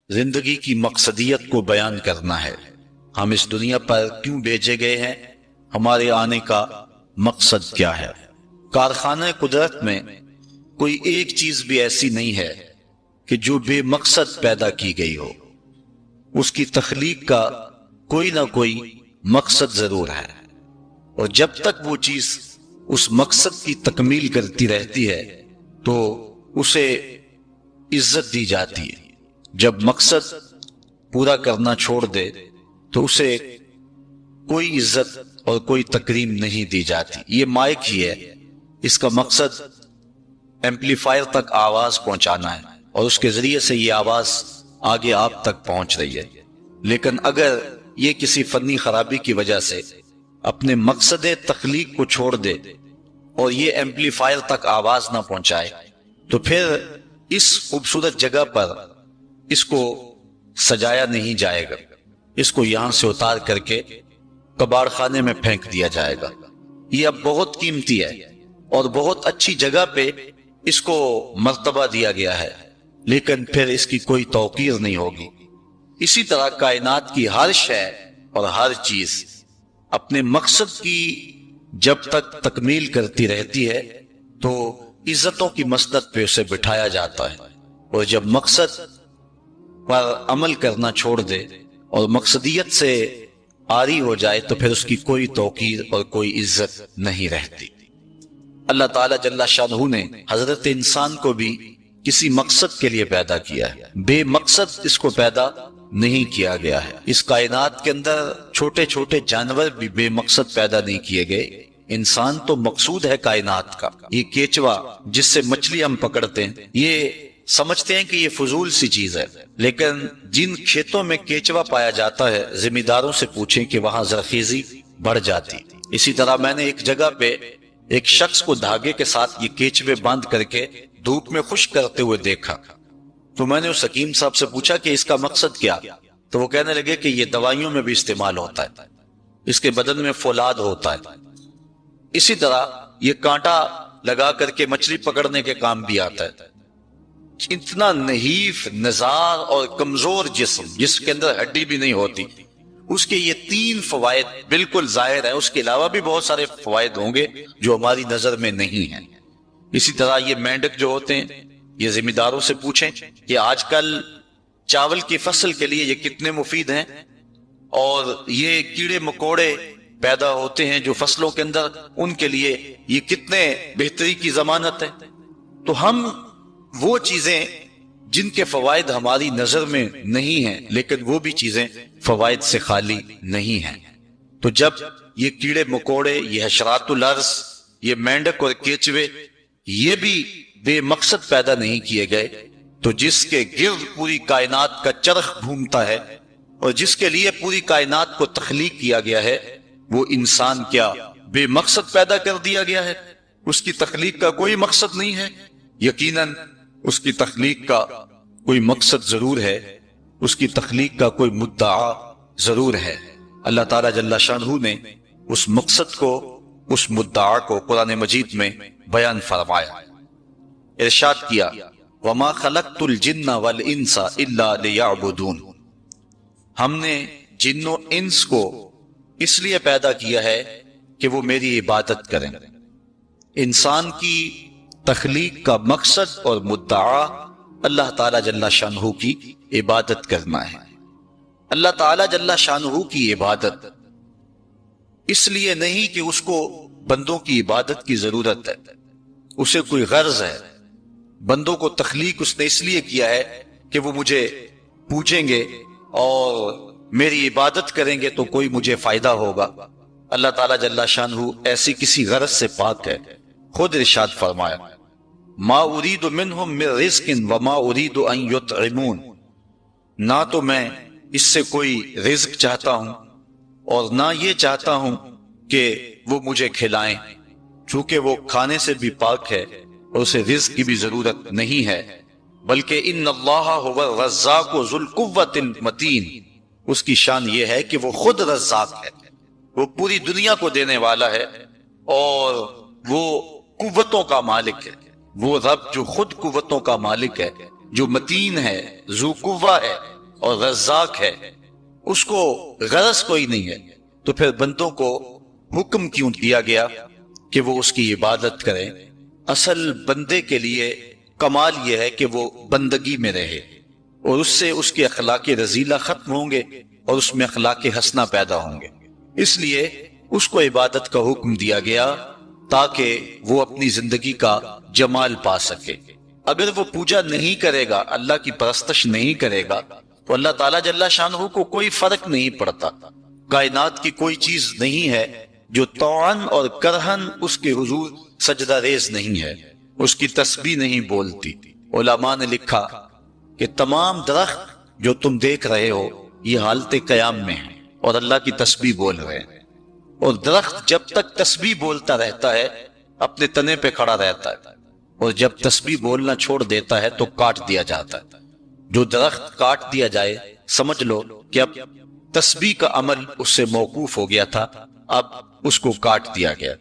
زندگی کی مقصدیت کو بیان کرنا ہے۔ ہم اس دنیا پر کیوں بھیجے گئے ہیں، ہمارے آنے کا مقصد کیا ہے۔ کارخانہ قدرت میں کوئی ایک چیز بھی ایسی نہیں ہے کہ جو بے مقصد پیدا کی گئی ہو۔ اس کی تخلیق کا کوئی نہ کوئی مقصد ضرور ہے، اور جب تک وہ چیز اس مقصد کی تکمیل کرتی رہتی ہے تو اسے عزت دی جاتی ہے۔ جب مقصد پورا کرنا چھوڑ دے تو اسے کوئی عزت اور کوئی تکریم نہیں دی جاتی۔ یہ مائک ہی ہے، اس کا مقصد ایمپلیفائر تک آواز پہنچانا ہے، اور اس کے ذریعے سے یہ آواز آگے آپ تک پہنچ رہی ہے۔ لیکن اگر یہ کسی فنی خرابی کی وجہ سے اپنے مقصد تخلیق کو چھوڑ دے اور یہ ایمپلیفائر تک آواز نہ پہنچائے تو پھر اس خوبصورت جگہ پر اس کو سجایا نہیں جائے گا، اس کو یہاں سے اتار کر کے کباڑ خانے میں پھینک دیا جائے گا۔ یہ اب بہت قیمتی ہے اور بہت اچھی جگہ پہ اس کو مرتبہ دیا گیا ہے، لیکن پھر اس کی کوئی توقیر نہیں ہوگی۔ اسی طرح کائنات کی ہر شے اور ہر چیز اپنے مقصد کی جب تک تکمیل کرتی رہتی ہے تو عزتوں کی مسند پہ اسے بٹھایا جاتا ہے، اور جب مقصد پر عمل کرنا چھوڑ دے اور مقصدیت سے عاری ہو جائے تو پھر اس کی کوئی توقیر اور کوئی عزت نہیں رہتی۔ اللہ تعالیٰ جل شانہ نے حضرت انسان کو بھی کسی مقصد کے لیے پیدا کیا ہے، بے مقصد اس کو پیدا نہیں کیا گیا ہے۔ اس کائنات کے اندر چھوٹے چھوٹے جانور بھی بے مقصد پیدا نہیں کیے گئے، انسان تو مقصود ہے کائنات کا۔ یہ کیچوا جس سے مچھلی ہم پکڑتے ہیں، یہ سمجھتے ہیں کہ یہ فضول سی چیز ہے، لیکن جن کھیتوں میں کیچوا پایا جاتا ہے ذمہ داروں سے پوچھیں کہ وہاں زرخیزی بڑھ جاتی۔ اسی طرح میں نے ایک جگہ پہ ایک شخص کو دھاگے کے ساتھ یہ کیچوے باندھ کر کے دھوپ میں خشک کرتے ہوئے دیکھا، تو میں نے اس حکیم صاحب سے پوچھا کہ اس کا مقصد کیا، تو وہ کہنے لگے کہ یہ دوائیوں میں بھی استعمال ہوتا ہے، اس کے بدن میں فولاد ہوتا ہے۔ اسی طرح یہ کانٹا لگا کر کے مچھلی پکڑنے کے کام بھی آتا ہے۔ اتنا نحیف نزار اور کمزور جسم جس کے اندر ہڈی بھی نہیں ہوتی، اس کے یہ 3 فوائد بالکل ظاہر ہیں، اس کے علاوہ بھی بہت سارے فوائد ہوں گے جو ہماری نظر میں نہیں ہیں۔ اسی طرح یہ مینڈک جو ہوتے ہیں، یہ ذمہ داروں سے پوچھیں کہ آج کل چاول کی فصل کے لیے یہ کتنے مفید ہیں، اور یہ کیڑے مکوڑے پیدا ہوتے ہیں جو فصلوں کے اندر، ان کے لیے یہ کتنے بہتری کی ضمانت ہے۔ تو ہم وہ چیزیں جن کے فوائد ہماری نظر میں نہیں ہیں، لیکن وہ بھی چیزیں فوائد سے خالی نہیں ہیں۔ تو جب یہ کیڑے مکوڑے، یہ حشرات الارض، یہ مینڈک اور کیچوے یہ بھی بے مقصد پیدا نہیں کیے گئے، تو جس کے گرد پوری کائنات کا چرخ گھومتا ہے اور جس کے لیے پوری کائنات کو تخلیق کیا گیا ہے، وہ انسان کیا بے مقصد پیدا کر دیا گیا ہے؟ اس کی تخلیق کا کوئی مقصد نہیں ہے؟ یقیناً اس کی تخلیق کا کوئی مقصد ضرور ہے، اس کی تخلیق کا کوئی مدعا ضرور ہے۔ اللہ تعالیٰ جل شانہ نے اس مقصد کو، اس مدعا کو قرآن مجید میں بیان فرمایا، ارشاد کیا وَمَا خَلَقْتُ الْجِنَّ وَالْإِنسَ إِلَّا لِيَعْبُدُونَ۔ ہم نے جن و انس کو اس لیے پیدا کیا ہے کہ وہ میری عبادت کریں۔ انسان کی تخلیق کا مقصد اور مدعا اللہ تعالیٰ جل شانہ کی عبادت کرنا ہے۔ اللہ تعالیٰ جل شانہ کی عبادت اس لیے نہیں کہ اس کو بندوں کی عبادت کی ضرورت ہے، اسے کوئی غرض ہے۔ بندوں کو تخلیق اس نے اس لیے کیا ہے کہ وہ مجھے پوجیں گے اور میری عبادت کریں گے تو کوئی مجھے فائدہ ہوگا۔ اللہ تعالیٰ جل شانہ ایسی کسی غرض سے پاک ہے۔ خود ارشاد فرمایا ما اريد منهم من رزق وما اريد ان يطعمون، نہ تو میں اس سے کوئی رزق چاہتا ہوں اور نہ یہ چاہتا ہوں کہ وہ مجھے کھلائیں، چونکہ وہ کھانے سے بھی پاک ہے اور اسے رزق کی بھی ضرورت نہیں ہے، بلکہ ان اللہ هو الرزاق ذو القوة المتین، اس کی شان یہ ہے کہ وہ خود رزاق ہے، وہ پوری دنیا کو دینے والا ہے اور وہ قوتوں کا مالک ہے۔ وہ رب جو خود قوتوں کا مالک ہے، جو متین ہے، ذو قوہ ہے اور رزاق ہے، اس کو غرض کوئی نہیں ہے، تو پھر بندوں کو حکم کیوں دیا گیا کہ وہ اس کی عبادت کریں؟ اصل بندے کے لیے کمال یہ ہے کہ وہ بندگی میں رہے، اور اس سے اس کے اخلاق رذیلہ ختم ہوں گے اور اس میں اخلاق حسنہ پیدا ہوں گے۔ اس لیے اس کو عبادت کا حکم دیا گیا تاکہ وہ اپنی زندگی کا جمال پا سکے۔ اگر وہ پوجا نہیں کرے گا، اللہ کی پرستش نہیں کرے گا، تو اللہ تعالیٰ جل شانہ کو کوئی فرق نہیں پڑتا۔ کائنات کی کوئی چیز نہیں ہے جو طوعاً اور کرہن اس کے حضور سجدہ ریز نہیں ہے، اس کی تسبیح نہیں بولتی۔ علماء نے لکھا کہ تمام درخت جو تم دیکھ رہے ہو یہ حالت قیام میں ہیں اور اللہ کی تسبیح بول رہے ہیں، اور درخت جب تک تسبیح بولتا رہتا ہے اپنے تنے پہ کھڑا رہتا ہے، اور جب تسبیح بولنا چھوڑ دیتا ہے تو کاٹ دیا جاتا ہے۔ جو درخت کاٹ دیا جائے سمجھ لو کہ اب تسبیح کا عمل اس سے موقوف ہو گیا تھا، اب اس کو کاٹ دیا گیا۔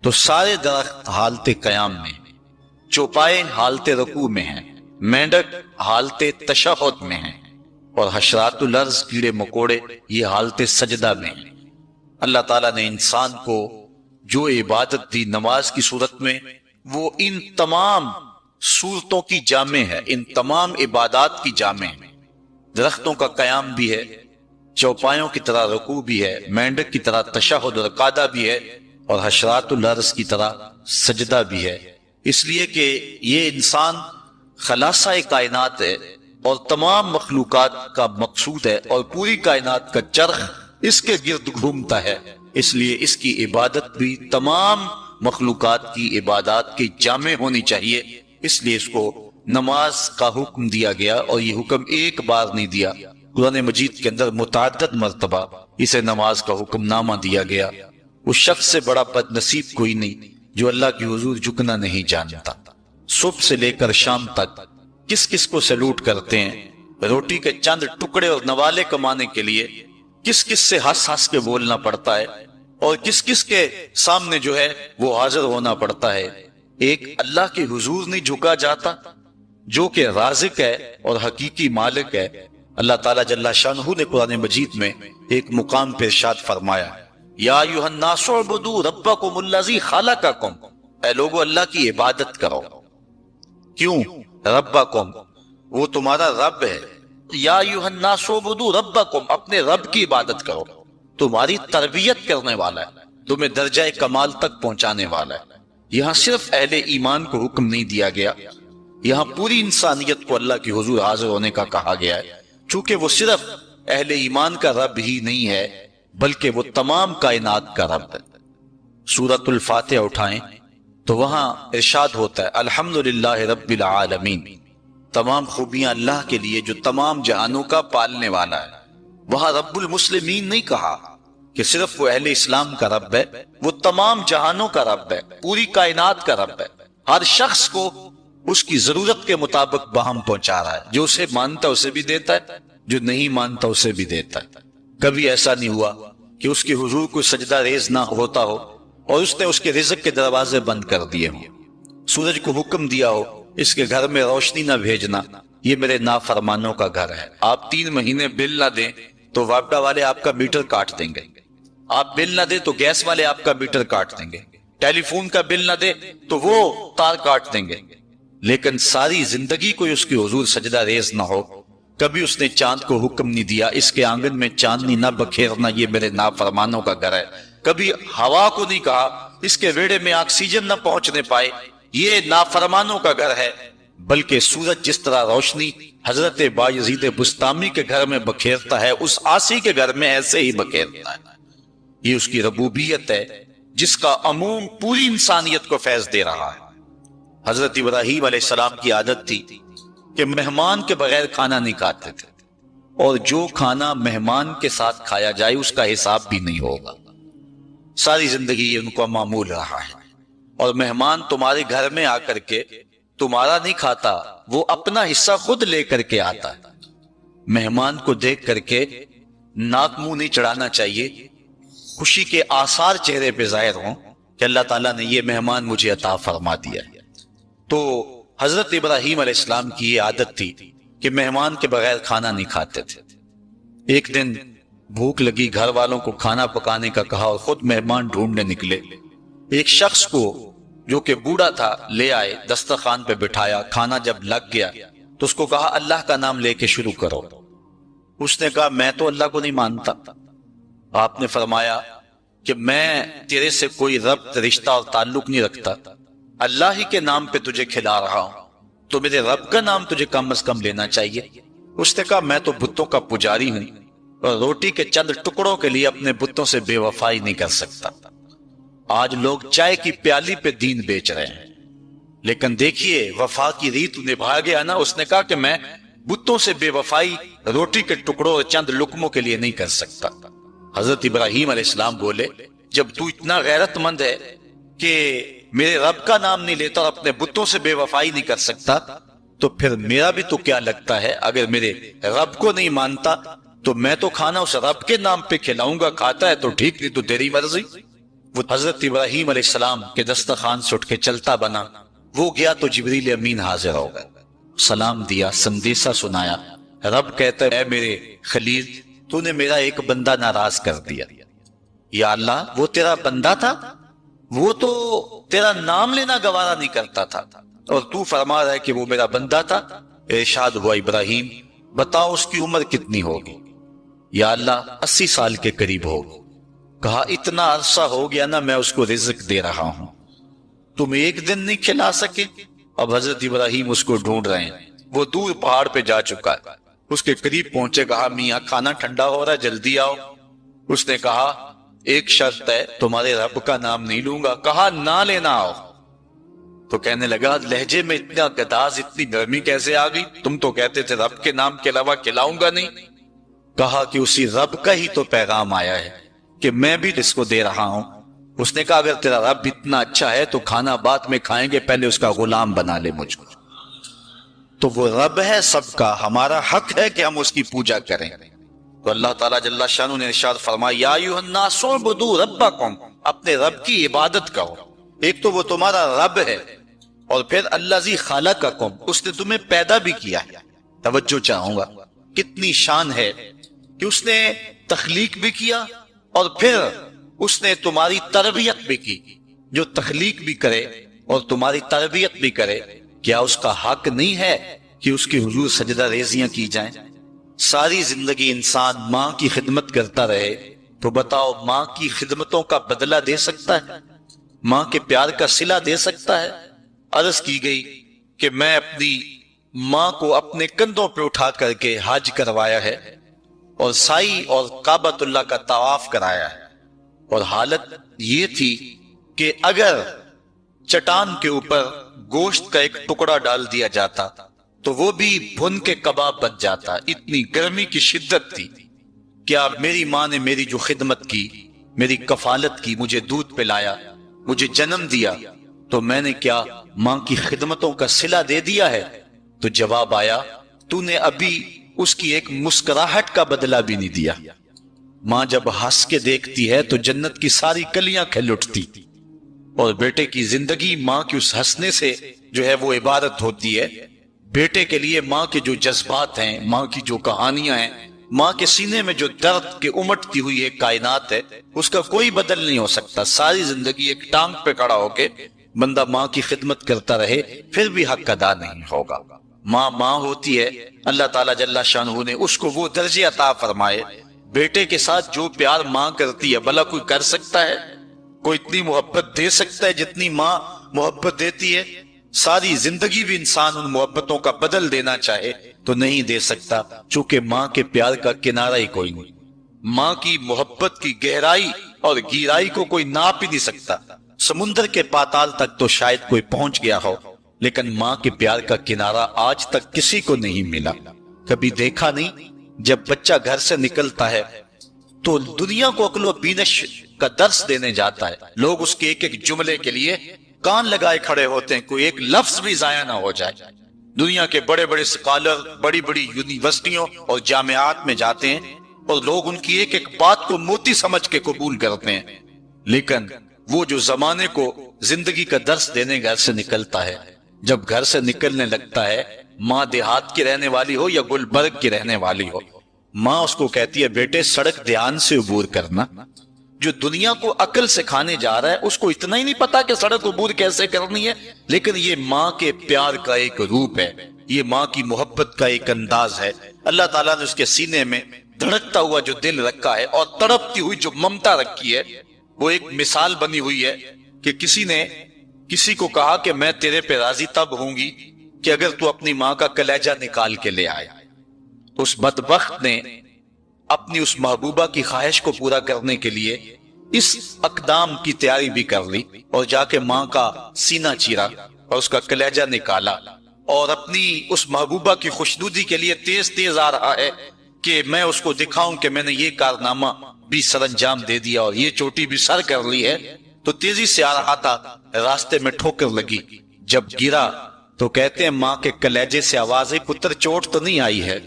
تو سارے درخت حالت قیام میں ہیں، چوپائے حالت رکوع میں ہیں، مینڈک حالت تشہد میں ہیں، اور حشرات الارض کیڑے مکوڑے یہ حالت سجدہ میں ہیں۔ اللہ تعالیٰ نے انسان کو جو عبادت دی نماز کی صورت میں، وہ ان تمام صورتوں کی جامع ہے، ان تمام عبادات کی جامع ہے۔ درختوں کا قیام بھی ہے، چوپایوں کی طرح رکوع بھی ہے، مینڈک کی طرح تشہد اور قعدہ بھی ہے، اور حشرات الارض کی طرح سجدہ بھی ہے، اس لیے کہ یہ انسان خلاصہ کائنات ہے اور تمام مخلوقات کا مقصود ہے، اور پوری کائنات کا چرخ اس کے گرد گھومتا ہے، اس لیے اس کی عبادت بھی تمام مخلوقات کی عبادات کی جامع ہونی چاہیے۔ اس لیے اس کو نماز کا حکم دیا گیا، اور یہ حکم ایک بار نہیں دیا، قرآن مجید کے اندر متعدد مرتبہ اسے نماز کا حکم نامہ دیا گیا۔ اس شخص سے بڑا بد نصیب کوئی نہیں جو اللہ کی حضور جھکنا نہیں جانتا۔ صبح سے لے کر شام تک کس کس کو سلوٹ کرتے ہیں، روٹی کے چند ٹکڑے اور نوالے کمانے کے لیے کس کس سے ہنس ہنس کے بولنا پڑتا ہے، اور کس کس کے سامنے جو ہے وہ حاضر ہونا پڑتا ہے۔ ایک اللہ کے حضور نہیں جھکا جاتا جو کہ رازق ہے اور حقیقی مالک ہے۔ اللہ تعالیٰ جل شانہ نے قرآن مجید میں ایک مقام پہ ارشاد فرمایا، یا ایھا الناس اعبدوا ربکم الذی خلقکم، اے لوگو اللہ کی عبادت کرو۔ کیوں؟ ربکم، وہ تمہارا رب ہے۔ یا ایھا الناس اعبدوا ربکم، اپنے رب کی عبادت کرو، تمہاری تربیت کرنے والا ہے، تمہیں درجہ کمال تک پہنچانے والا ہے۔ یہاں صرف اہل ایمان کو حکم نہیں دیا گیا، یہاں پوری انسانیت کو اللہ کی حضور حاضر ہونے کا کہا گیا ہے، چونکہ وہ صرف اہل ایمان کا رب ہی نہیں ہے بلکہ وہ تمام کائنات کا رب ہے۔ سورۃ الفاتحہ اٹھائیں تو وہاں ارشاد ہوتا ہے الحمدللہ رب العالمین، تمام خوبیاں اللہ کے لیے جو تمام جہانوں کا پالنے والا ہے۔ وہاں رب المسلمین نہیں کہا کہ صرف وہ اہل اسلام کا رب ہے، وہ تمام جہانوں کا رب ہے، پوری کائنات کا رب ہے، ہر شخص کو اس کی ضرورت کے مطابق باہم پہنچا رہا ہے، جو اسے مانتا اسے بھی دیتا ہے، جو نہیں مانتا اسے بھی دیتا ہے۔ کبھی ایسا نہیں ہوا کہ اس کے حضور کو سجدہ ریز نہ ہوتا ہو اور اس نے اس کے رزق کے دروازے بند کر دیے ہوں، سورج کو حکم دیا ہو اس کے گھر میں روشنی نہ بھیجنا، یہ میرے نافرمانوں کا گھر ہے۔ آپ 3 مہینے بل نہ دیں تو واپڈا والے آپ کا میٹر کاٹ دیں گے، آپ بل نہ دیں تو گیس والے آپ کا میٹر کاٹ دیں گے، ٹیلی فون کا بل نہ دے تو وہ تار کاٹ دیں گے۔ لیکن ساری زندگی کوئی اس کی حضور سجدہ ریز نہ ہو، کبھی اس نے چاند کو حکم نہیں دیا اس کے آنگن میں چاندنی نہ بکھیرنا، یہ میرے نافرمانوں کا گھر ہے۔ کبھی ہوا کو نہیں کہا اس کے ویڑے میں آکسیجن نہ پہنچنے پائے، یہ نافرمانوں کا گھر ہے، بلکہ سورج جس طرح روشنی حضرت بایزید بسطامی کے گھر میں بکھیرتا ہے، اس عاصی کے گھر میں ایسے ہی بکھیرتا ہے۔ یہ اس کی ربوبیت ہے جس کا عموم پوری انسانیت کو فیض دے رہا ہے۔ حضرت ابراہیم علیہ السلام کی عادت تھی کہ مہمان کے بغیر کھانا نہیں کھاتے تھے، اور جو کھانا مہمان کے ساتھ کھایا جائے اس کا حساب بھی نہیں ہوگا۔ ساری زندگی یہ ان کو معمول رہا ہے، اور مہمان تمہارے گھر میں آ کر کے تمہارا نہیں کھاتا، وہ اپنا حصہ خود لے کر کے آتا ہے۔ مہمان کو دیکھ کر کے ناک منہ نہیں چڑھانا چاہیے، خوشی کے آثار چہرے پہ ظاہر ہوں کہ اللہ تعالیٰ نے یہ مہمان مجھے عطا فرما دیا۔ تو حضرت ابراہیم علیہ السلام کی یہ عادت تھی کہ مہمان کے بغیر کھانا نہیں کھاتے تھے۔ ایک دن بھوک لگی، گھر والوں کو کھانا پکانے کا کہا اور خود مہمان ڈھونڈنے نکلے۔ ایک شخص کو جو کہ بوڑھا تھا لے آئے، دسترخوان پہ بٹھایا، کھانا جب لگ گیا تو اس کو کہا اللہ کا نام لے کے شروع کرو۔ اس نے کہا میں تو اللہ کو نہیں مانتا۔ آپ نے فرمایا کہ میں تیرے سے کوئی ربط، رشتہ اور تعلق نہیں رکھتا، اللہ ہی کے نام پہ تجھے کھلا رہا ہوں، تو میرے رب کا نام تجھے کم از کم لینا چاہیے۔ اس نے کہا میں تو بتوں کا پجاری ہوں اور روٹی کے چند ٹکڑوں کے لیے اپنے بتوں سے بے وفائی نہیں کر سکتا۔ آج لوگ چائے کی پیالی پہ دین بیچ رہے ہیں، لیکن دیکھیے وفا کی ریت نبھا گیا نا۔ اس نے کہا کہ میں بتوں سے بے وفائی روٹی کے ٹکڑوں اور چند لقموں کے لیے نہیں کر سکتا۔ حضرت ابراہیم علیہ السلام بولے جب تو اتنا غیرت مند ہے کہ میرے رب کا نام نہیں لیتا اور اپنے بتوں سے بے وفائی نہیں کر سکتا، تو پھر میرا بھی تو کیا لگتا ہے، اگر میرے رب کو نہیں مانتا تو میں تو کھانا اس رب کے نام پہ کھلاؤں گا، کھاتا ہے تو ٹھیک نہیں تو تیری مرضی۔ وہ حضرت ابراہیم علیہ السلام کے دسترخوان سے اٹھ کے چلتا بنا، وہ گیا تو جبریل امین حاضر ہو گئے، سلام دیا، سندیسہ سنایا۔ رب کہتا ہے اے میرے خلیل، تو نے میرا ایک بندہ ناراض کر دیا۔ یا اللہ وہ تیرا بندہ تھا، وہ تو تیرا نام لینا گوارا نہیں کرتا تھا، اور تو فرما رہا ہے کہ وہ میرا بندہ تھا۔ ارشاد ہوا ابراہیم بتاؤ اس کی عمر کتنی ہوگی؟ یا اللہ 80 سال کے قریب ہوگی۔ کہا اتنا عرصہ ہو گیا نا میں اس کو رزق دے رہا ہوں، تم ایک دن نہیں کھلا سکے؟ اب حضرت ابراہیم اس کو ڈھونڈ رہے ہیں، وہ دور پہاڑ پہ جا چکا ہے، اس کے قریب پہنچے، کہا میاں کھانا ٹھنڈا ہو رہا ہے جلدی آؤ۔ اس نے کہا ایک شرط ہے، تمہارے رب کا نام نہیں لوں گا۔ کہا نہ لینا آؤ۔ تو کہنے لگا لہجے میں اتنا گداز، اتنی نرمی کیسے آ گئی؟ تم تو کہتے تھے رب کے نام کے علاوہ کھلاؤں گا نہیں۔ کہا کہ اسی رب کا ہی تو پیغام آیا ہے کہ میں بھی اس کو دے رہا ہوں۔ اس نے کہا اگر تیرا رب اتنا اچھا ہے تو کھانا بعد میں کھائیں گے، پہلے اس کا غلام بنا لے مجھ کو۔ تو وہ رب ہے سب کا، ہمارا حق ہے کہ ہم اس کی پوجا کریں۔ تو اللہ تعالیٰ جل شانہ نے ارشاد فرمایا یا ایھا الناس اعبدوا ربکم، اپنے رب کی عبادت کرو۔ ایک تو وہ تمہارا رب ہے، اور پھر الذی خلقکم، اس نے تمہیں پیدا بھی کیا ہے۔ توجہ چاہوں گا کتنی شان ہے کہ اس نے تخلیق بھی کیا اور پھر اس نے تمہاری تربیت بھی کی۔ جو تخلیق بھی کرے اور تمہاری تربیت بھی کرے، کیا اس کا حق نہیں ہے کہ اس کی حضور سجدہ ریزیاں کی جائیں؟ ساری زندگی انسان ماں کی خدمت کرتا رہے تو بتاؤ ماں کی خدمتوں کا بدلہ دے سکتا ہے؟ ماں کے پیار کا صلہ دے سکتا ہے؟ عرض کی گئی کہ میں اپنی ماں کو اپنے کندھوں پہ اٹھا کر کے حج کروایا ہے اور سائی اور کعبۃ اللہ کا طواف کرایا ہے، اور حالت یہ تھی کہ اگر چٹان کے اوپر گوشت کا ایک ٹکڑا ڈال دیا جاتا تو وہ بھی بھن کے کباب بن جاتا، اتنی گرمی کی شدت تھی۔ کیا میری ماں نے میری جو خدمت کی، میری کفالت کی، مجھے دودھ پلایا، مجھے جنم دیا، تو میں نے کیا ماں کی خدمتوں کا صلہ دے دیا ہے؟ تو جواب آیا تو نے ابھی اس کی ایک مسکراہٹ کا بدلہ بھی نہیں دیا۔ ماں جب ہنس کے دیکھتی ہے تو جنت کی ساری کلیاں کھل اٹھتی، اور بیٹے کی زندگی ماں کے اس ہنسنے سے جو ہے وہ عبادت ہوتی ہے۔ بیٹے کے لیے ماں کے جو جذبات ہیں، ماں کی جو کہانیاں ہیں، ماں کے سینے میں جو درد کے امٹتی ہوئی ایک کائنات ہے، اس کا کوئی بدل نہیں ہو سکتا۔ ساری زندگی ایک ٹانگ پہ کھڑا ہو کے بندہ ماں کی خدمت کرتا رہے پھر بھی حق ادا نہیں ہوگا۔ ماں ماں ہوتی ہے، اللہ تعالیٰ جل شانہ نے اس کو وہ درجے عطا فرمائے۔ بیٹے کے ساتھ جو پیار ماں کرتی ہے بھلا کوئی کر سکتا ہے؟ کوئی اتنی محبت دے سکتا ہے جتنی ماں محبت دیتی ہے؟ ساری زندگی بھی انسان ان محبتوں کا بدل دینا چاہے تو نہیں دے سکتا، چونکہ ماں کے پیار کا کنارہ ہی کوئی نہیں۔ ماں کی محبت کی گہرائی اور گہرائی کو کوئی ناپ ہی نہیں سکتا۔ سمندر کے پاتال تک تو شاید کوئی پہنچ گیا ہو، لیکن ماں کے پیار کا کنارہ آج تک کسی کو نہیں ملا۔ کبھی دیکھا نہیں جب بچہ گھر سے نکلتا ہے تو دنیا کو عقل و بینش کا درس دینے جاتا ہے، لوگ اس کے ایک ایک جملے کے لیے کان لگائے کھڑے ہوتے ہیں، کوئی ایک لفظ بھی ضائع نہ ہو جائے۔ دنیا کے بڑے بڑے اسکالر بڑی بڑی یونیورسٹیوں اور جامعات میں جاتے ہیں اور لوگ ان کی ایک ایک بات کو موتی سمجھ کے قبول کرتے ہیں، لیکن وہ جو زمانے کو زندگی کا درس دینے گھر سے نکلتا ہے، جب گھر سے نکلنے لگتا ہے، ماں دیہات کی رہنے والی ہو یا گلبرگ کی رہنے والی ہو، ماں اس کو کہتی ہے بیٹے سڑک دھیان سے عبور کرنا۔ جو دنیا کو عقل سکھانے جا رہا ہے اس کو اتنا ہی نہیں پتا کہ سڑک عبور کیسے کرنی ہے، لیکن یہ ماں کے پیار کا ایک روپ ہے، یہ ماں کی محبت کا ایک انداز ہے۔ اللہ تعالیٰ نے اس کے سینے میں دھڑکتا ہوا جو دل رکھا ہے اور تڑپتی ہوئی جو ممتا رکھی ہے، وہ ایک مثال بنی ہوئی ہے کہ کسی نے کسی کو کہا کہ میں تیرے پہ راضی تب ہوں گی کہ اگر تو اپنی ماں کا کلیجہ نکال کے لے آئے۔ اس بدبخت نے اپنی اس محبوبہ کی خواہش کو پورا کرنے کے لیے اس اقدام کی تیاری بھی کر لی اور جا کے ماں کا سینہ چیرا اور اس کا کلیجہ نکالا، اور اپنی اس محبوبہ کی خوشنودی کے لیے تیز تیز آ رہا ہے کہ میں اس کو دکھاؤں کہ میں نے یہ کارنامہ بھی سر انجام دے دیا اور یہ چوٹی بھی سر کر لی ہے۔ تو تیزی سے آ رہا تھا، راستے میں ٹھوکر لگی، جب گرا تو کہتے ہیں ماں کے کلیجے سے آواز آئی پتر چوٹ تو نہیں آئی ہے۔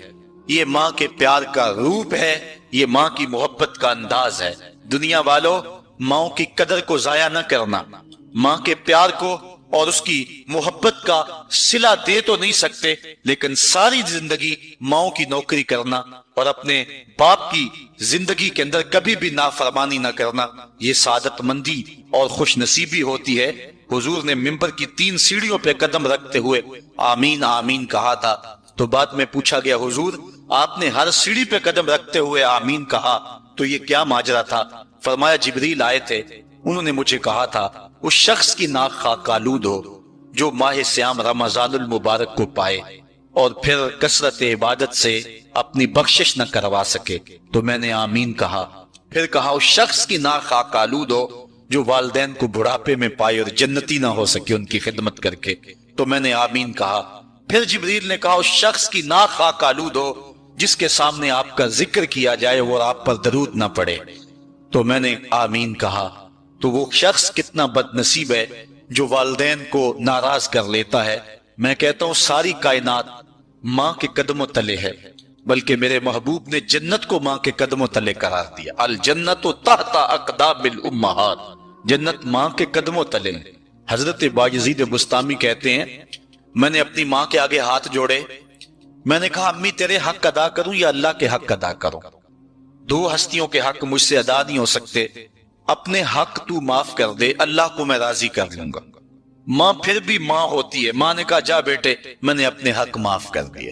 یہ ماں کے پیار کا روپ ہے، یہ ماں کی محبت کا انداز ہے۔ دنیا والوں، ماں کی قدر کو ضائع نہ کرنا، ماں کے پیار کو اور اس کی محبت کا صلہ دے تو نہیں سکتے، لیکن ساری زندگی ماں کی نوکری کرنا اور اپنے باپ کی زندگی کے اندر کبھی بھی نافرمانی نہ کرنا، یہ سعادت مندی اور خوش نصیبی ہوتی ہے۔ حضور نے منبر کی 3 سیڑھیوں پہ قدم رکھتے ہوئے آمین آمین کہا تھا، تو بعد میں پوچھا گیا حضور آپ نے ہر سیڑھی پہ قدم رکھتے ہوئے آمین کہا تو یہ کیا ماجرا تھا؟ فرمایا جبریل آئے تھے، انہوں نے مجھے کہا تھا اس شخص کی ناک خاک آلود ہو جو ماہ سیام رمضان المبارک کو پائے اور پھر کثرت عبادت سے اپنی بخشش نہ کروا سکے، تو میں نے آمین کہا۔ پھر کہا اس شخص کی ناک خاک آلود ہو جو والدین کو بڑھاپے میں پائے اور جنتی نہ ہو سکے ان کی خدمت کر کے، تو میں نے آمین کہا۔ پھر جبریل نے کہا اس شخص کی ناک خاک آلود ہو جس کے سامنے آپ کا ذکر کیا جائے اور آپ پر درود نہ پڑے، تو میں نے آمین کہا۔ تو وہ شخص کتنا بد نصیب ہے جو والدین کو ناراض کر لیتا ہے۔ میں کہتا ہوں ساری کائنات ماں کے قدموں تلے ہے، بلکہ میرے محبوب نے جنت کو ماں کے قدموں تلے قرار دیا۔ الجنت تحت اقدام الامہات، جنت ماں کے قدموں تلے۔ حضرت بایزید بستامی کہتے ہیں میں نے اپنی ماں کے آگے ہاتھ جوڑے، میں نے کہا امی تیرے حق ادا کروں یا اللہ کے حق ادا کروں؟ 2 ہستیوں کے حق مجھ سے ادا نہیں ہو سکتے، اپنے حق تو معاف کر دے، اللہ کو میں راضی کر لوں گا۔ ماں پھر بھی ماں ہوتی ہے، ماں نے کہا جا بیٹے میں نے اپنے حق معاف کر دیے۔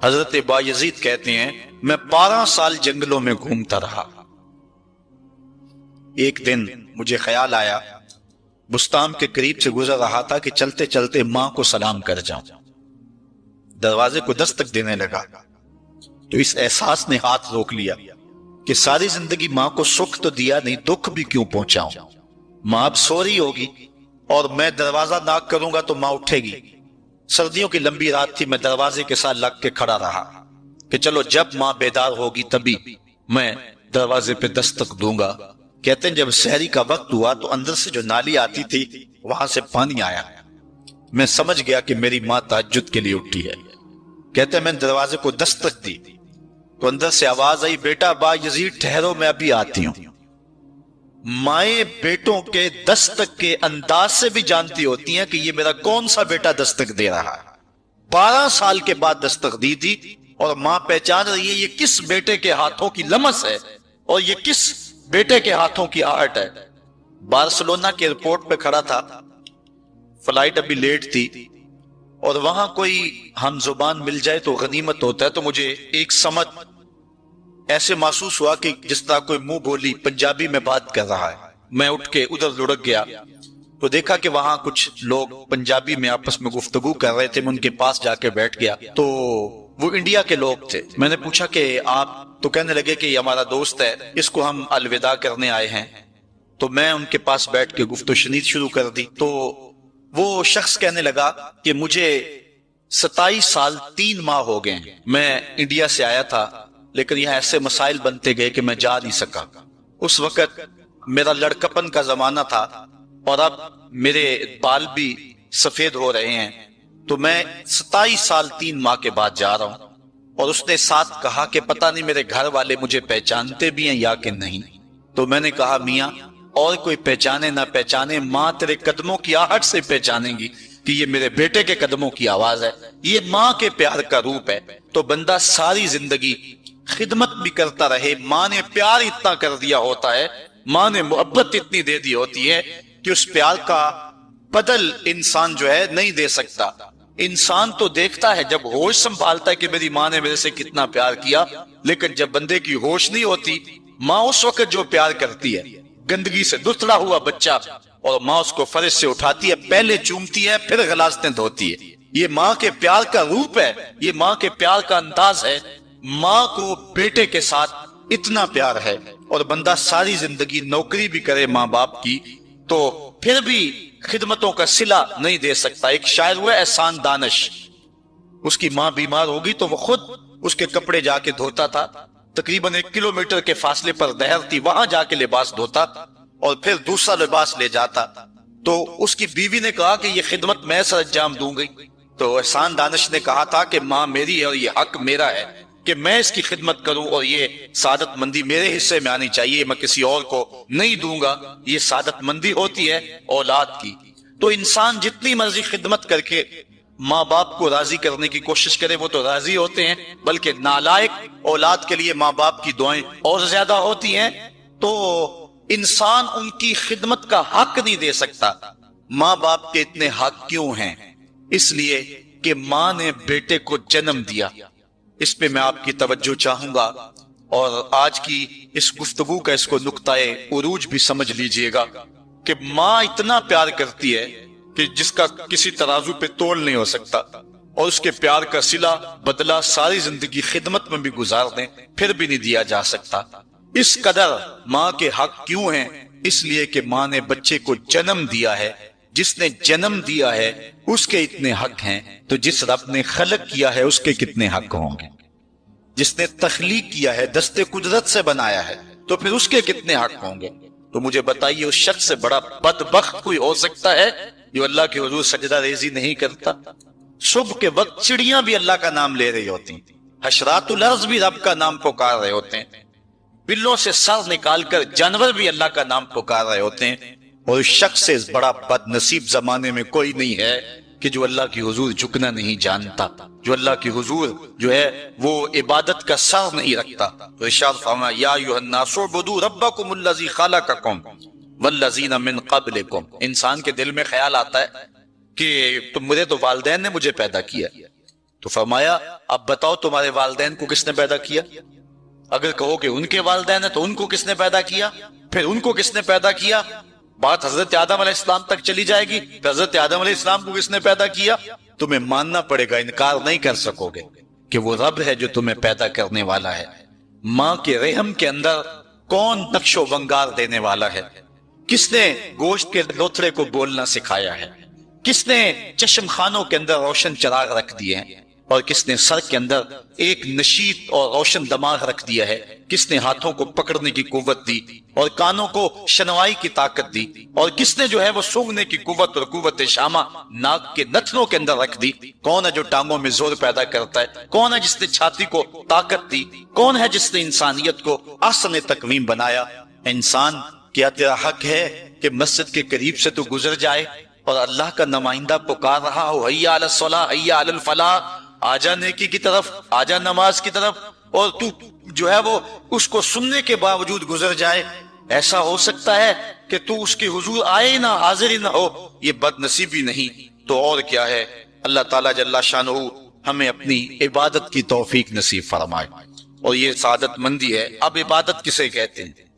حضرت بایزید کہتے ہیں میں 12 سال جنگلوں میں گھومتا رہا، ایک دن مجھے خیال آیا بستام کے قریب سے گزر رہا تھا کہ چلتے چلتے ماں کو سلام کر جاؤں۔ دروازے کو دستک دینے لگا تو اس احساس نے ہاتھ روک لیا کہ ساری زندگی ماں کو سکھ تو دیا نہیں، دکھ بھی کیوں پہنچاؤں؟ ماں اب سو رہی ہوگی اور میں دروازہ ناک کروں گا تو ماں اٹھے گی۔ سردیوں کی لمبی رات تھی، میں دروازے کے ساتھ لگ کے کھڑا رہا کہ چلو جب ماں بیدار ہوگی تبھی میں دروازے پہ دستک دوں گا۔ کہتے ہیں جب سحری کا وقت ہوا تو اندر سے جو نالی آتی تھی وہاں سے پانی آیا، میں سمجھ گیا کہ میری ماں تہجد کے لیے اٹھی ہے۔ کہتے ہیں میں دروازے کو دستک دی تو اندر سے آواز آئی بیٹا بایزید ٹھہرو میں ابھی آتی ہوں۔ مائیں بیٹوں کے دستک کے انداز سے بھی جانتی ہوتی ہیں کہ یہ میرا کون سا بیٹا دستک دے رہا ہے۔ 12 سال کے بعد دستک دی تھی اور ماں پہچان رہی ہے یہ کس بیٹے کے ہاتھوں کی لمس ہے اور یہ کس بیٹے کے ہاتھوں کی آہٹ ہے۔ بارسلونا کے ایئرپورٹ پہ کھڑا تھا، فلائٹ ابھی لیٹ تھی اور وہاں کوئی ہم زبان مل جائے تو غنیمت ہوتا ہے، تو مجھے ایک سمت ایسے محسوس ہوا کہ جس طرح کوئی منہ بولی پنجابی میں بات کر رہا ہے۔ میں اٹھ کے ادھر لڑک گیا تو دیکھا کہ وہاں کچھ لوگ پنجابی میں آپس میں گفتگو کر رہے تھے، میں ان کے پاس جا کے بیٹھ گیا تو وہ انڈیا کے لوگ تھے۔ میں نے پوچھا کہ آپ، تو کہنے لگے کہ یہ ہمارا دوست ہے، اس کو ہم الوداع کرنے آئے ہیں۔ تو میں ان کے پاس بیٹھ کے گفت و شنید شروع کر دی تو وہ شخص کہنے لگا کہ مجھے 27 سال 3 ماہ ہو گئے ہیں، میں انڈیا سے آیا تھا لیکن یہاں ایسے مسائل بنتے گئے کہ میں جا نہیں سکا۔ اس وقت میرا لڑکپن کا زمانہ تھا اور اب میرے بال بھی سفید ہو رہے ہیں، تو میں 27 سال 3 ماہ کے بعد جا رہا ہوں۔ اور اس نے ساتھ کہا کہ پتہ نہیں میرے گھر والے مجھے پہچانتے بھی ہیں یا کہ نہیں۔ تو میں نے کہا میاں اور کوئی پہچانے نہ پہچانے، ماں تیرے قدموں کی آہٹ سے پہچانے گی، کہ یہ میرے بیٹے کے قدموں کی آواز ہے، یہ ماں کے پیار کا روپ ہے، تو بندہ ساری زندگی خدمت بھی کرتا رہے۔ ماں نے پیار اتنا کر دیا ہوتا ہے، ماں نے محبت اتنی دے دی ہوتی ہے کہ اس پیار کا بدل انسان جو ہے نہیں دے سکتا۔ انسان تو دیکھتا ہے جب ہوش سنبھالتا ہے کہ میری ماں نے میرے سے کتنا پیار کیا، لیکن جب بندے کی ہوش نہیں ہوتی، ماں اس وقت جو پیار کرتی ہے، گندگی سے دھلا ہوا بچہ، اور ماں اس کو فرش سے اٹھاتی ہے، پہلے چومتی ہے پھر غلاظتیں دھوتی ہے۔ یہ ماں کے پیار کا روپ ہے، یہ ماں کے پیار کا انداز ہے۔ ماں کو بیٹے کے ساتھ اتنا پیار ہے، اور بندہ ساری زندگی نوکری بھی کرے ماں باپ کی تو پھر بھی خدمتوں کا صلہ نہیں دے سکتا۔ ایک شاعر ہوا احسان دانش، اس کی ماں بیمار ہوگی تو وہ خود اس کے کپڑے جا کے دھوتا تھا، تقریباً 1 کلومیٹر کے فاصلے پر نہر تھی، وہاں جا کے لباس دھوتا اور پھر دوسرا لباس لے جاتا۔ تو اس کی بیوی نے کہا کہ یہ خدمت میں سر انجام دوں گی، تو احسان دانش نے کہا تھا کہ ماں میری ہے اور یہ حق میرا ہے کہ میں اس کی خدمت کروں، اور یہ سعادت مندی میرے حصے میں آنی چاہیے، میں کسی اور کو نہیں دوں گا۔ یہ سعادت مندی ہوتی ہے اولاد کی۔ تو انسان جتنی مرضی خدمت کر کے ماں باپ کو راضی کرنے کی کوشش کرے وہ تو راضی ہوتے ہیں، بلکہ نالائق اولاد کے لیے ماں باپ کی دعائیں اور زیادہ ہوتی ہیں۔ تو انسان ان کی خدمت کا حق نہیں دے سکتا۔ ماں باپ کے اتنے حق کیوں ہیں؟ اس لیے کہ ماں نے بیٹے کو جنم دیا۔ اس پہ میں آپ کی توجہ چاہوں گا، اور آج کی اس گفتگو کا اس کو نقطۂ عروج بھی سمجھ لیجئے گا کہ ماں اتنا پیار کرتی ہے کہ جس کا کسی ترازو پہ تول نہیں ہو سکتا، اور اس کے پیار کا صلہ بدلہ ساری زندگی خدمت میں بھی گزار دیں پھر بھی نہیں دیا جا سکتا۔ اس قدر ماں کے حق کیوں ہیں؟ اس لیے کہ ماں نے بچے کو جنم دیا ہے۔ جس نے جنم دیا ہے اس کے اتنے حق ہیں، تو جس رب نے خلق کیا ہے اس کے کتنے حق ہوں گے؟ جس نے تخلیق کیا ہے، دستے قدرت سے بنایا ہے، تو پھر اس کے کتنے حق ہوں گے؟ تو مجھے بتائیے اس شخص سے بڑا بدبخت کوئی ہو سکتا ہے جو اللہ کے حضور سجدہ ریزی نہیں کرتا؟ صبح کے وقت چڑیاں بھی اللہ کا نام لے رہی ہوتی ہیں، حشرات الارض بھی رب کا نام پکار رہے ہوتے ہیں، بلوں سے سر نکال کر جانور بھی اللہ کا نام پکار رہے ہوتے ہیں، اور اس شخص سے بڑا بد نصیب زمانے میں کوئی نہیں ہے کہ جو اللہ کی حضور جھکنا نہیں جانتا، جو اللہ کی حضور جو ہے وہ عبادت کا سر نہیں رکھتا۔ تو ارشاد فرمایا یا ایھا الناس اعبدوا ربکم الذی خلقکم والذین من قبلکم۔ انسان کے دل میں خیال آتا ہے کہ میرے تو والدین نے مجھے پیدا کیا، تو فرمایا اب بتاؤ تمہارے والدین کو کس نے پیدا کیا؟ اگر کہو کہ ان کے والدین ہیں تو ان کو کس نے پیدا کیا؟ پھر ان کو کس نے پیدا کیا؟ بات حضرت آدم علیہ السلام تک چلی جائے گی، حضرت آدم علیہ السلام کو کس نے پیدا کیا؟ تمہیں ماننا پڑے گا، انکار نہیں کر سکو گے کہ وہ رب ہے جو تمہیں پیدا کرنے والا ہے۔ ماں کے رحم کے اندر کون نقش و ونگار دینے والا ہے؟ کس نے گوشت کے لوتھڑے کو بولنا سکھایا ہے؟ کس نے چشم خانوں کے اندر روشن چراغ رکھ دیے ہیں؟ اور کس نے سر کے اندر ایک نشیط اور روشن دماغ رکھ دیا ہے؟ کس نے ہاتھوں کو پکڑنے کی قوت دی اور کانوں کو شنوائی کی طاقت دی؟ اور کس نے جو ہے وہ سونگھنے کی قوت اور قوت شامہ ناک کے نتنوں کے اندر رکھ دی؟ کون ہے جو ٹانگوں میں زور پیدا کرتا ہے؟ کون ہے جس نے چھاتی کو طاقت دی؟ کون ہے جس نے انسانیت کو احسن تقویم بنایا؟ انسان، کیا تیرا حق ہے کہ مسجد کے قریب سے تو گزر جائے اور اللہ کا نمائندہ پکار رہا ہو حی علی الصلاۃ حی علی الفلاح، آجا نیکی کی طرف، آجا نماز کی طرف، اور تو جو ہے وہ اس کو سننے کے باوجود گزر جائے؟ ایسا ہو سکتا ہے کہ تو اس کے حضور آئے نہ، حاضر ہی نہ ہو؟ یہ بد نصیبی نہیں تو اور کیا ہے؟ اللہ تعالیٰ جل شانہ ہمیں اپنی عبادت کی توفیق نصیب فرمائے، اور یہ سعادت مندی ہے۔ اب عبادت کسے کہتے ہیں؟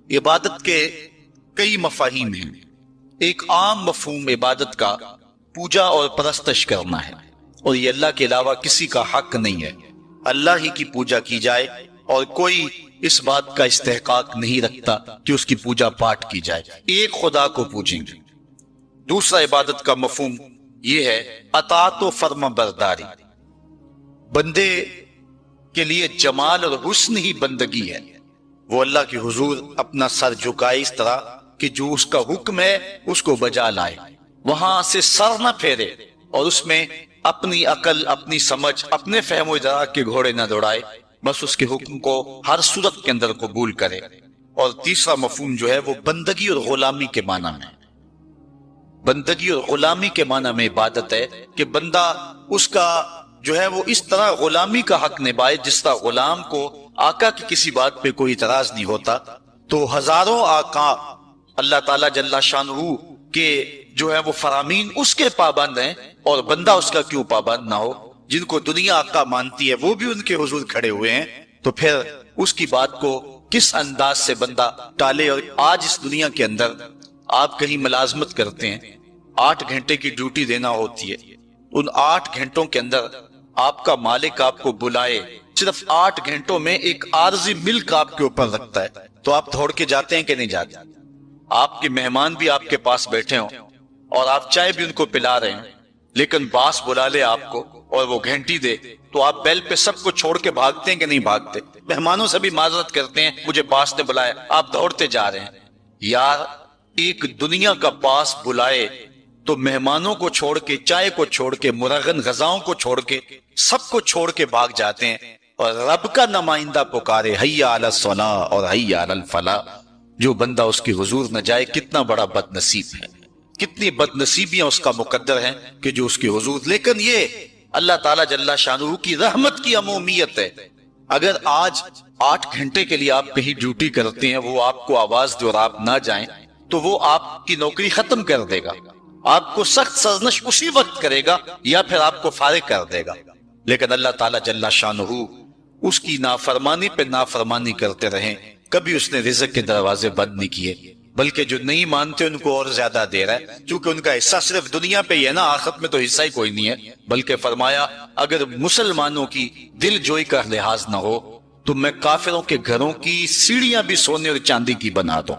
عبادت کے کئی مفاہیم ہیں۔ ایک عام مفہوم عبادت کا پوجا اور پرستش کرنا ہے، اور یہ اللہ کے علاوہ کسی کا حق نہیں ہے، اللہ ہی کی پوجا کی جائے، اور کوئی اس بات کا استحقاق نہیں رکھتا کہ اس کی پوجا پاٹ کی جائے، ایک خدا کو پوجیں گے۔ دوسرا عبادت کا مفہوم یہ ہے اطاعت و فرما برداری۔ بندے کے لیے جمال اور حسن ہی بندگی ہے، وہ اللہ کے حضور اپنا سر جھکائے اس طرح کہ جو اس کا حکم ہے اس کو بجا لائے، وہاں سے سر نہ پھیرے، اور اس میں اپنی عقل، اپنی سمجھ، اپنے فہم و ادراک کے گھوڑے نہ دوڑائے، بس اس کے حکم کو ہر صورت کے اندر قبول کرے۔ اور تیسرا مفہوم جو ہے وہ بندگی اور غلامی کے معنی میں، بندگی اور غلامی کے معنی میں عبادت ہے کہ بندہ اس کا جو ہے وہ اس طرح غلامی کا حق نبھائے جس طرح غلام کو آقا کی کسی بات پہ کوئی اعتراض نہیں ہوتا۔ تو ہزاروں آقا اللہ تعالیٰ جل شانہ کے جو ہے وہ فرامین اس کے پابند ہیں، اور بندہ اس کا کیوں پابند نہ ہو؟ جن کو دنیا آقا مانتی ہے وہ بھی ان کے حضور کھڑے ہوئے ہیں، تو پھر اس کی بات کو کس انداز سے بندہ ٹالے؟ اور آج اس دنیا کے اندر آپ کہیں ملازمت کرتے ہیں، 8 گھنٹے کی ڈیوٹی دینا ہوتی ہے، ان 8 گھنٹوں کے اندر آپ کا مالک آپ کو بلائے، صرف 8 گھنٹوں میں ایک عارضی ملک آپ کے اوپر رکھتا ہے، تو آپ دوڑ کے جاتے ہیں کہ نہیں جاتے؟ آپ کے مہمان بھی آپ کے پاس بیٹھے ہوں اور آپ چائے بھی ان کو پلا رہے ہیں، لیکن باس بلا لے آپ کو اور وہ گھنٹی دے تو آپ بیل پہ سب کو چھوڑ کے بھاگتے ہیں کہ نہیں بھاگتے؟ مہمانوں سے بھی معذرت کرتے ہیں، مجھے باس نے بلایا، آپ دوڑتے جا رہے ہیں۔ یار ایک دنیا کا باس بلائے تو مہمانوں کو چھوڑ کے، چائے کو چھوڑ کے، مرغن غذاؤں کو چھوڑ کے، سب کو چھوڑ کے بھاگ جاتے ہیں، اور رب کا نمائندہ پکارے حیا علی الصلاح اور حیا علی الفلاح، جو بندہ اس کی حضور نہ جائے کتنا بڑا بد نصیب ہے، کتنی بد نصیبیاں اس کا مقدر ہیں کہ جو اس کی حضور۔ لیکن یہ اللہ تعالیٰ جل شانہ کی رحمت کی عمومیت ہے۔ اگر آج 8 گھنٹے کے لیے آپ کہیں ڈیوٹی کرتے ہیں، وہ آپ کو آواز دے اور آپ نہ جائیں تو وہ آپ کی نوکری ختم کر دے گا، آپ کو سخت سرزنش اسی وقت کرے گا یا پھر آپ کو فارغ کر دے گا۔ لیکن اللہ تعالیٰ جل شانہ اس کی نافرمانی پہ نافرمانی کرتے رہیں، کبھی اس نے رزق کے دروازے بند نہیں کیے، بلکہ جو نہیں مانتے ان کو اور زیادہ دے رہا ہے، چونکہ ان کا حصہ صرف دنیا پہ ہی ہے نا، آخرت میں تو حصہ ہی کوئی نہیں ہے۔ بلکہ فرمایا اگر مسلمانوں کی دل جوئی کا لحاظ نہ ہو تو میں کافروں کے گھروں کی سیڑھیاں بھی سونے اور چاندی کی بنا دوں،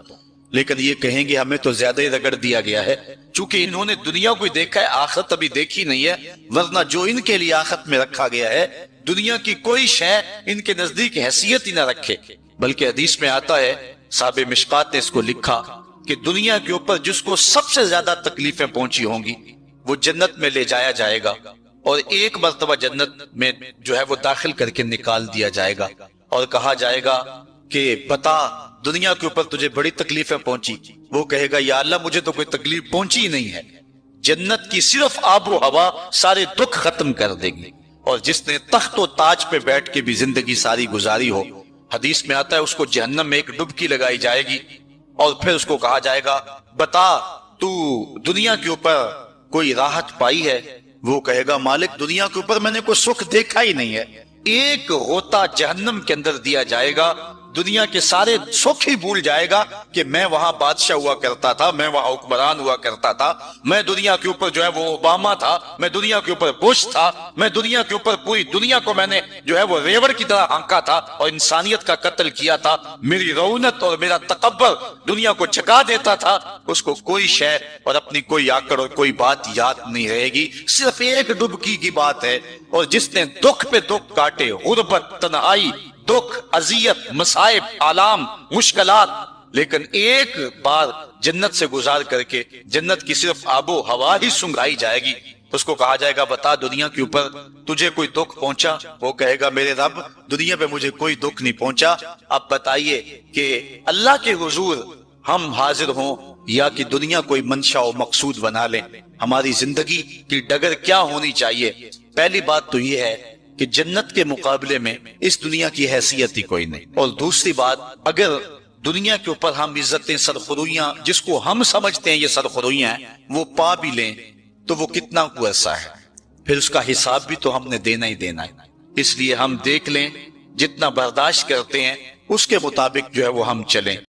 لیکن یہ کہیں گے ہمیں تو زیادہ ہی رگڑ دیا گیا ہے، چونکہ انہوں نے دنیا کو دیکھا ہے، آخرت ابھی دیکھی نہیں ہے، ورنہ جو ان کے لیے آخرت میں رکھا گیا ہے دنیا کی کوئی شے ان کے نزدیک حیثیت ہی نہ رکھے۔ بلکہ حدیث میں آتا ہے، صاحب مشکات نے اس کو لکھا کہ دنیا کے اوپر جس کو سب سے زیادہ تکلیفیں پہنچی ہوں گی وہ جنت میں لے جایا جائے گا، اور ایک مرتبہ جنت میں جو ہے وہ داخل کر کے نکال دیا جائے گا، اور کہا جائے گا کہ بتا دنیا کے اوپر تجھے بڑی تکلیفیں پہنچی؟ وہ کہے گا یا اللہ مجھے تو کوئی تکلیف پہنچی ہی نہیں ہے، جنت کی صرف آب و ہوا سارے دکھ ختم کر دے گی۔ اور جس نے تخت و تاج پہ بیٹھ کے بھی زندگی ساری گزاری ہو، حدیث میں آتا ہے اس کو جہنم میں ایک ڈبکی لگائی جائے گی، اور پھر اس کو کہا جائے گا بتا تو دنیا کے اوپر کوئی راحت پائی ہے؟ وہ کہے گا مالک دنیا کے اوپر میں نے کوئی سکھ دیکھا ہی نہیں ہے۔ ایک غوطہ جہنم کے اندر دیا جائے گا، دنیا کے سارے سکھ ہی بھول جائے گا کہ میں وہاں بادشاہ ہوا کرتا تھا، میں وہاں حکمران ہوا کرتا تھا، میں دنیا کے اوپر جو ہے وہ اوباما تھا، میں دنیا کے اوپر بش تھا، میں دنیا کے اوپر پوری دنیا کو میں نے جو ہے وہ ریوڑ کی طرح ہانکا تھا اور انسانیت کا قتل کیا تھا، میری رونت اور میرا تکبر دنیا کو جگا دیتا تھا۔ اس کو کوئی شے اور اپنی کوئی آکڑ اور کوئی بات یاد نہیں رہے گی، صرف ایک ڈبکی کی بات ہے۔ اور جس نے دکھ پہ دکھ کاٹے، غربت، تنہائی، دکھ، اذیت، مصائب، آلام، مشکلات، لیکن ایک بار جنت سے گزار کر کے جنت کی صرف آب و ہوا ہی سنگھائی جائے گی، اس کو کہا جائے گا بتا دنیا کے اوپر تجھے کوئی دکھ پہنچا؟ وہ کہے گا میرے رب دنیا پہ مجھے کوئی دکھ نہیں پہنچا۔ اب بتائیے کہ اللہ کے حضور ہم حاضر ہوں یا کہ دنیا کوئی منشا و مقصود بنا لیں؟ ہماری زندگی کی ڈگر کیا ہونی چاہیے؟ پہلی بات تو یہ ہے کہ جنت کے مقابلے میں اس دنیا کی حیثیت ہی کوئی نہیں، اور دوسری بات اگر دنیا کے اوپر ہم عزتیں، سرخرویاں جس کو ہم سمجھتے ہیں یہ سرخرویاں ہیں وہ پا بھی لیں تو وہ کتنا کو ایسا ہے، پھر اس کا حساب بھی تو ہم نے دینا ہی دینا ہے۔ اس لیے ہم دیکھ لیں جتنا برداشت کرتے ہیں اس کے مطابق جو ہے وہ ہم چلیں۔